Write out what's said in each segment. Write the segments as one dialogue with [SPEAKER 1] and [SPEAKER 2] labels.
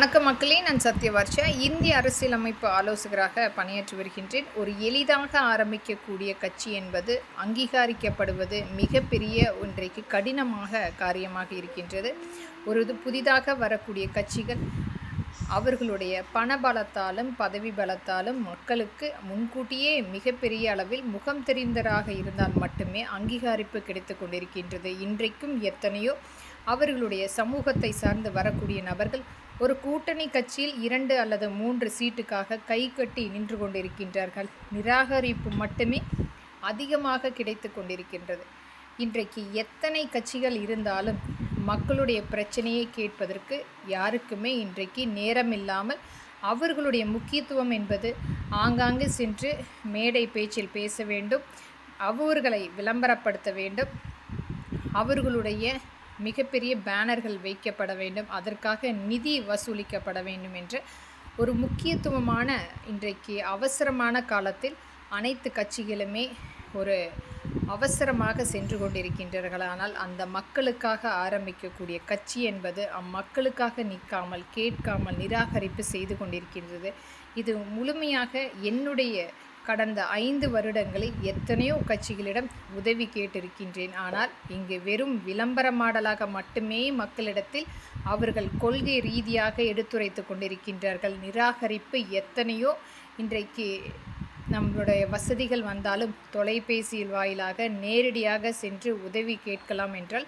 [SPEAKER 1] வணக்கம் மக்களே, நான் சத்யவர்ஷா. இந்திய அரசியலமைப்பு ஆலோசகராக பணியாற்றி வருகின்றேன். ஒரு எளிதாக ஆரம்பிக்கக்கூடிய கட்சி என்பது அங்கீகரிக்கப்படுவது மிகப்பெரிய இன்றைக்கு கடினமாக காரியமாக இருக்கின்றது. புதிதாக வரக்கூடிய கட்சிகள் அவர்களுடைய பணபலத்தாலும் பதவி பலத்தாலும் மக்களுக்கு முன்கூட்டியே மிகப்பெரிய அளவில் முகம் தெரிந்தராக இருந்தால் மட்டுமே அங்கீகரிப்பு கிடைத்து கொண்டிருக்கின்றது. இன்றைக்கும் எத்தனையோ அவர்களுடைய சமூகத்தை சார்ந்து வரக்கூடிய நபர்கள் ஒரு கூட்டணி கட்சியில் 2 அல்லது 3 சீட்டுக்காக கை கட்டி நின்று கொண்டிருக்கின்றார்கள். நிராகரிப்பு மட்டுமே அதிகமாக கிடைத்து கொண்டிருக்கின்றது. இன்றைக்கு எத்தனை கட்சிகள் இருந்தாலும் மக்களுடைய பிரச்சனையை கேட்பதற்கு யாருக்குமே இன்றைக்கு நேரமில்லாமல் அவர்களுடைய முக்கியத்துவம் என்பது ஆங்காங்கு சென்று மேடை பேச்சில் பேச வேண்டும், அவர்களை விளம்பரப்படுத்த வேண்டும், அவர்களுடைய மிகப்பெரிய பேனர்கள் வைக்கப்பட வேண்டும், அதற்காக நிதி வசூலிக்கப்பட வேண்டும் என்ற ஒரு முக்கியத்துவமான இன்றைக்கு அவசரமான காலத்தில் அனைத்து கட்சிகளுமே ஒரு அவசரமாக சென்று கொண்டிருக்கின்றார்கள். ஆனால் அந்த மக்களுக்காக ஆரம்பிக்கக்கூடிய கட்சி என்பது அம்மக்களுக்காக நிற்காமல் கேட்காமல் நிராகரிப்பு செய்து கொண்டிருக்கின்றது. இது முழுமையாக என்னுடைய கடந்த 5 வருடங்களில் எத்தனையோ கட்சிகளிடம் உதவி கேட்டிருக்கின்றேன். ஆனால் இங்கு வெறும் விளம்பர மாடலாக மட்டுமே மக்களிடத்தில் அவர்கள் கொள்கை ரீதியாக எடுத்துரைத்து கொண்டிருக்கின்றார்கள். நிராகரிப்பு எத்தனையோ இன்றைக்கு நம்மளுடைய வசதிகள் வந்தாலும் தொலைபேசியில் வாயிலாக நேரடியாக சென்று உதவி கேட்கலாம் என்றால்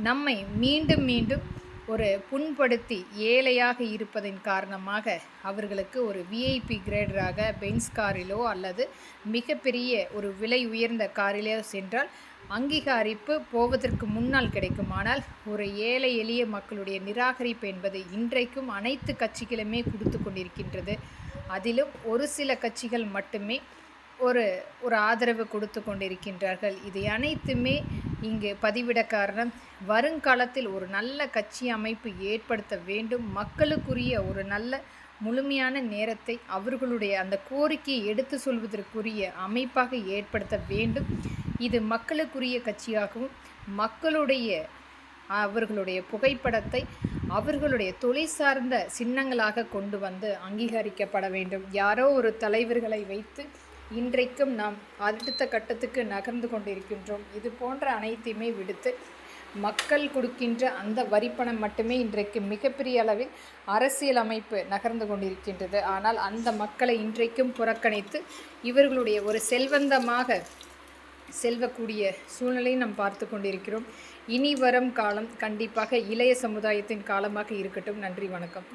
[SPEAKER 1] நம்மை மீண்டும் மீண்டும் ஒரு புண்படுத்தி ஏழையாக இருப்பதன் காரணமாக அவர்களுக்கு ஒரு விஐபி கிரேடராக பென்ஸ் காரிலோ அல்லது மிகப்பெரிய ஒரு விலை உயர்ந்த காரிலோ சென்றால் அங்கீகரிப்பு போவதற்கு முன்னால் கிடைக்கும். ஆனால் ஒரு ஏழை எளிய மக்களுடைய நிராகரிப்பு என்பது இன்றைக்கும் அனைத்து கட்சிகளுமே கொடுத்து கொண்டிருக்கின்றது. அதிலும் ஒரு சில கட்சிகள் மட்டுமே ஒரு ஆதரவு கொடுத்து கொண்டிருக்கின்றார்கள். இது அனைத்துமே இங்கு பதிவிட காரணம் வருங்காலத்தில் ஒரு நல்ல கட்சி அமைப்பு ஏற்படுத்த வேண்டும், மக்களுக்குரிய ஒரு நல்ல முழுமையான நேரத்தை அவர்களுடைய அந்த கோரிக்கையை எடுத்து சொல்வதற்குரிய அமைப்பாக ஏற்படுத்த வேண்டும். இது மக்களுக்குரிய கட்சியாகவும் அவர்களுடைய புகைப்படத்தை அவர்களுடைய தொழில் சார்ந்த சின்னங்களாக கொண்டு வந்து அங்கீகரிக்கப்பட வேண்டும். யாரோ ஒரு தலைவர்களை வைத்து இன்றைக்கும் நாம் அடுத்த கட்டத்துக்கு நகர்ந்து கொண்டிருக்கின்றோம். இது போன்ற அனைத்தையுமே விடுத்து மக்கள் கொடுக்கின்ற அந்த வரிப்பணம் மட்டுமே இன்றைக்கு மிகப்பெரிய அளவில் அரசியல் அமைப்பு நகர்ந்து கொண்டிருக்கின்றது. ஆனால் அந்த மக்களை இன்றைக்கும் புறக்கணித்து இவர்களுடைய ஒரு செல்வந்தமாக செல்வக்கூடிய சூழ்நிலையை நாம் பார்த்து கொண்டிருக்கிறோம். இனி வரும் காலம் கண்டிப்பாக இளைய சமுதாயத்தின் காலமாக இருக்கட்டும். நன்றி, வணக்கம்.